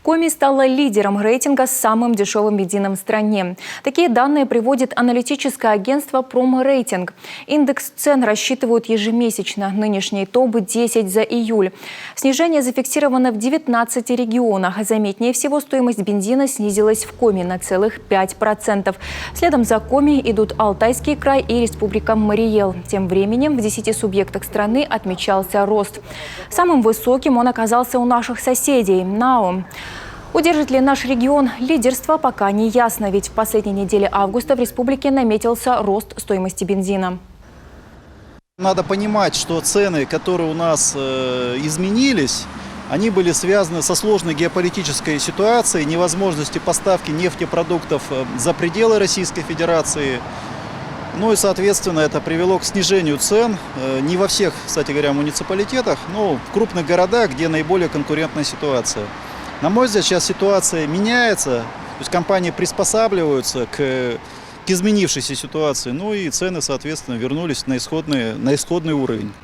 Коми стала лидером рейтинга с самым дешевым бензином в стране. Такие данные приводит аналитическое агентство «Проморейтинг». Индекс цен рассчитывают ежемесячно. Нынешний топ-10 за июль. Снижение зафиксировано в 19 регионах. Заметнее всего стоимость бензина снизилась в Коми на целых 5%. Следом за Коми идут Алтайский край и Республика Марий-Эл. Тем временем в 10 субъектах страны отмечался рост. Самым высоким он оказался у наших соседей – НАО. Удержит ли наш регион лидерство, пока не ясно, ведь в последней неделе августа в республике наметился рост стоимости бензина. Надо понимать, что цены, которые у нас изменились, они были связаны со сложной геополитической ситуацией, невозможностью поставки нефтепродуктов за пределы Российской Федерации. Ну и, соответственно, это привело к снижению цен не во всех, кстати говоря, муниципалитетах, но в крупных городах, где наиболее конкурентная ситуация. На мой взгляд, сейчас ситуация меняется, то есть компании приспосабливаются к изменившейся ситуации, ну и цены, соответственно, вернулись на исходный уровень.